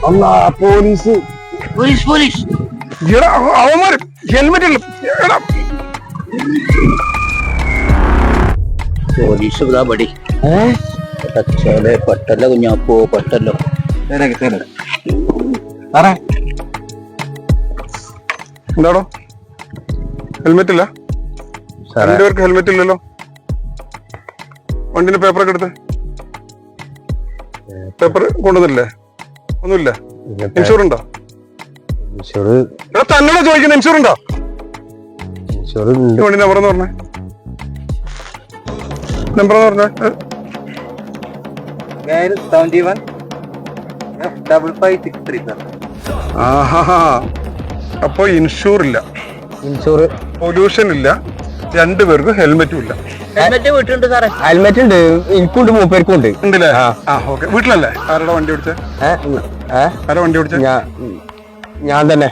അല്ലാ police police police അവന്മാര് helmet police ഇതാ പടി പെട്ടല്ലോ കുഞ്ഞാപ്പോ പെട്ടല്ലോ. എന്താടോ ഹെൽമെറ്റ് ഇല്ല? രണ്ടുപേർക്ക് ഹെൽമെറ്റ് ഇല്ലല്ലോ. വണ്ടിന്റെ പേപ്പറൊക്കെ എടുത്ത് പേപ്പർ കൊണ്ടുവന്നില്ലേ? ഒന്നുമില്ല. ഇൻഷൂർ ഉണ്ടോ? തന്നോട് ചോദിക്കുന്ന ഇൻഷൂർ ഉണ്ടോ? വണ്ടി നമ്പർ എന്ന് പറഞ്ഞേ. നമ്പർ എന്ന് പറഞ്ഞേ. അപ്പൊ ഇൻഷൂർ ഇല്ല, പൊല്യൂഷൻ ഇല്ല, രണ്ടുപേർക്കും ഹെൽമെറ്റും ഇല്ല. ഹെൽമെറ്റ് വീട്ടിലുണ്ട് സാറേ. ഹെൽമെറ്റ് ഉണ്ട്, എനിക്കുണ്ട്, മൂപ്പേർക്കും ഉണ്ട്. ഉണ്ടല്ലേ? ഓക്കെ. വീട്ടിലല്ലേ? ആരുടെ വണ്ടി ഓടിച്ചേ? ആരാ വണ്ടി ഓടിച്ചേ? ഞാൻ തന്നെ.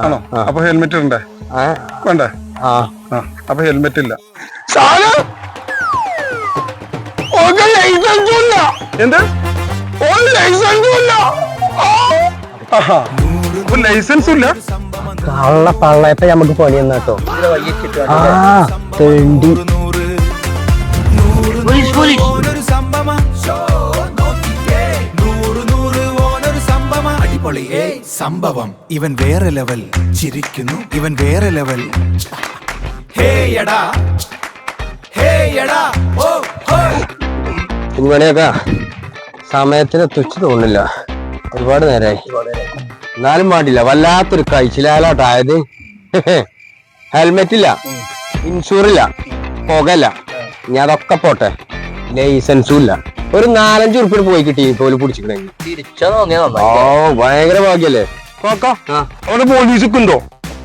ആണോ? അപ്പൊ ഹെൽമെറ്റ് ഉണ്ടേ? വേണ്ടേ? അപ്പൊ ഹെൽമെറ്റ് ഇല്ല. എന്ത് ലൈസൻസും ഇല്ല? കള്ള പള്ളയപ്പ നമുക്ക് പണി എന്നാട്ടോ. പോലീസ് പോലീസ് സംഭവം. ഇവൻ വേറെ ലെവൽ, ചിരിക്കുന്നു ഇവൻ വേറെ ലെവൽ. കുഞ്ഞുമണിയൊക്കെ സമയത്തിന് തുച്ഛ തോന്നില്ല. ഒരുപാട് നേരമായി. എന്നാലും പാടില്ല, വല്ലാത്തൊരു കഴിച്ചിലാലോട്ടായത്. ഹെൽമെറ്റ് ഇല്ല, ഇൻഷൂർ ഇല്ല, പുകയില്ല. ഇനി അതൊക്കെ പോട്ടെ, ലൈസൻസും ഇല്ല. ഒരു 4-5 ഉറുപ്പിന് പോയി കിട്ടി പോലും പിടിച്ചിട്ടുണ്ടെങ്കിൽ. ഭയങ്കര ഭാഗ്യല്ലേ. അവിടെ പോലീസൊക്കെ ഉണ്ടോ?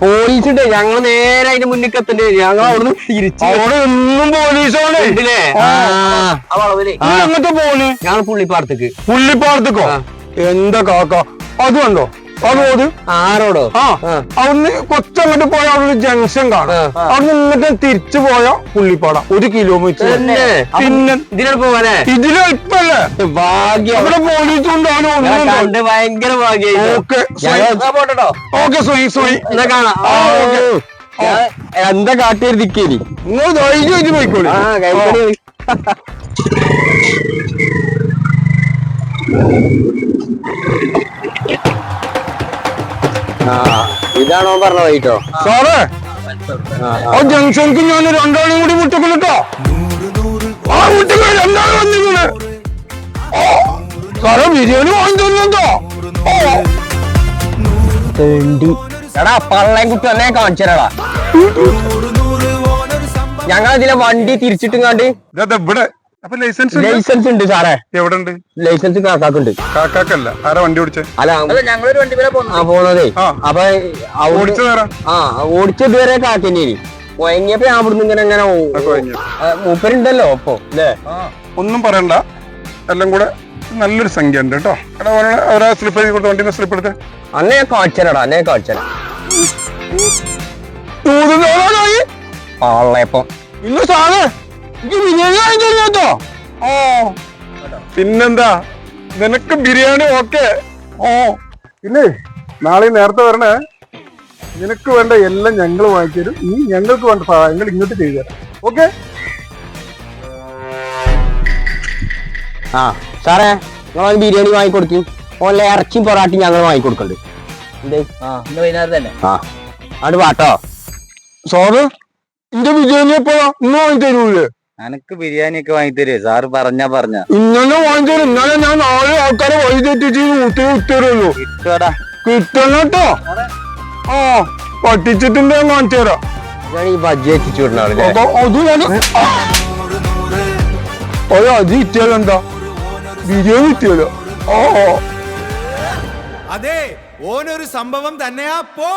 പോലീസ് ഉണ്ട്. ഞങ്ങൾ നേരെ അതിന്റെ മുന്നിൽ എത്തണ്ടേ. ഞങ്ങൾ അവിടുന്ന് തിരിച്ചു. അവിടെ ഒന്നും പോലീസാണ്. അങ്ങനത്തെ പോലെ ഞങ്ങൾ പുള്ളിപ്പാടത്തേക്ക്. പുള്ളിപ്പാടത്തേക്കോ? എന്താ കാക്ക അത് കണ്ടോ? അതോട് ആരോടോ? അവിടുന്ന് കൊച്ചങ്ങോട്ട് പോയ അവിടെ ജംഗ്ഷൻ കാണാം. അവിടെ നിന്നിട്ട് തിരിച്ചു പോയ പുള്ളിപ്പാട 1 കിലോമീറ്റർ. പിന്നെ ഇതിനെ പോവാനേ ഇതിന് എളുപ്പല്ലേ? ഭാഗ്യം. അവിടെ പോലീസ് കണ്ട് ഭയങ്കര ഭാഗ്യം. ഓക്കെ സോയി സോയി എന്നാ കാണാം. എന്താ കാട്ടിയിരുന്നിക്കേനി നിങ്ങൾ ധൈര്യം പോയിക്കോളി. ഇതാണോ പറഞ്ഞ വൈകിട്ടോ? സാറേ ആ ജംഗ്ഷനിക്ക് ഞാൻ 2 കൂടി മുട്ടക്കൊള്ളിട്ടോ. ആ മുട്ടക്ക 2 വന്നിങ്ങനെ. സാറേ ബിരിയാണി വാങ്ങിച്ചോ? എടാ പള്ളയും കുട്ടി തന്നെ കാണിച്ചടാ. ഞങ്ങൾ ഇതിലെ വണ്ടി തിരിച്ചിട്ടും കണ്ട് ഇവിടെ. അപ്പൊ ലൈസൻസ് ഉണ്ട് സാറേ. എവിടെ ഉണ്ട് ലൈസൻസ്? കാക്കാക്കുണ്ട്. കാക്കാക്കല്ല, ആരാ വണ്ടി ഓടിച്ചേ? അല്ല ഞങ്ങളൊരു വണ്ടി പോന്നതേ. അപ്പൊ ഓടിച്ചത് വരെ കാക്കന്നെ. വൈകിയപ്പോ ഞാൻ അവിടുന്ന് ഇങ്ങനെ മൂപ്പരുണ്ടല്ലോ അപ്പൊ അല്ലേ? ഒന്നും പറയണ്ട, എല്ലാം കൂടെ നല്ലൊരു സംഖ്യ ഉണ്ട് കേട്ടോ. എടാ സ്ലിപ്പ് എഴുതി കൊടുത്ത വണ്ടിന്റെ സ്ലിപ്പ് എടുത്ത്. അന്നെ ഞാൻ കാണിച്ചരാടാ, അന്നെ കാണിച്ചരാ. ആളെപ്പം ഇല്ല സാറേ, കേട്ടോ. പിന്നെന്താ, നിനക്ക് ബിരിയാണി ഓക്കെ. പിന്നെ നാളെ നേരത്തെ വരണേ. നിനക്ക് വേണ്ട എല്ലാം ഞങ്ങൾ വാങ്ങിത്തരും. നീ ഞങ്ങൾക്ക് വേണ്ട സഹായങ്ങൾ ഇങ്ങോട്ട് ചെയ്തു തരാം. ഓക്കെ? സാറേ ഞങ്ങൾ ബിരിയാണി വാങ്ങിക്കൊടുക്കും. ഓൺലൈൻ ഇറച്ചിയും പൊറാട്ടി ഞങ്ങൾ വാങ്ങിക്കൊടുക്കണ്ട്. വൈകുന്നേരം തന്നെ. അത് പാട്ടോ. സാറ് എന്റെ ബിരിയാണി എപ്പോഴാ? ഇന്ന് വാങ്ങി തരൂല്ലേ? എനക്ക് ബിരിയാണി ഒക്കെ വാങ്ങി തരുമേ സാറ്? പറഞ്ഞ ഇന്നലെ വാങ്ങി തരും. ഇന്നലെ ഞാൻ 4 ആൾക്കാരെ വഴി തെറ്റിച്ച് ഉത്തരവുള്ളൂ. കിട്ടണം കേട്ടോ. പറ്റിച്ചിട്ടുണ്ട്, ഞാൻ കാണിച്ചു തരാം. ഈ ബജ്ജി എത്തിച്ചു വിടണ അത് അത് കിട്ടിയാലോ? എന്താ ബിരിയാണി കിട്ടിയാലോ? അതെ, ഓനൊരു സംഭവം തന്നെയാ. പോ.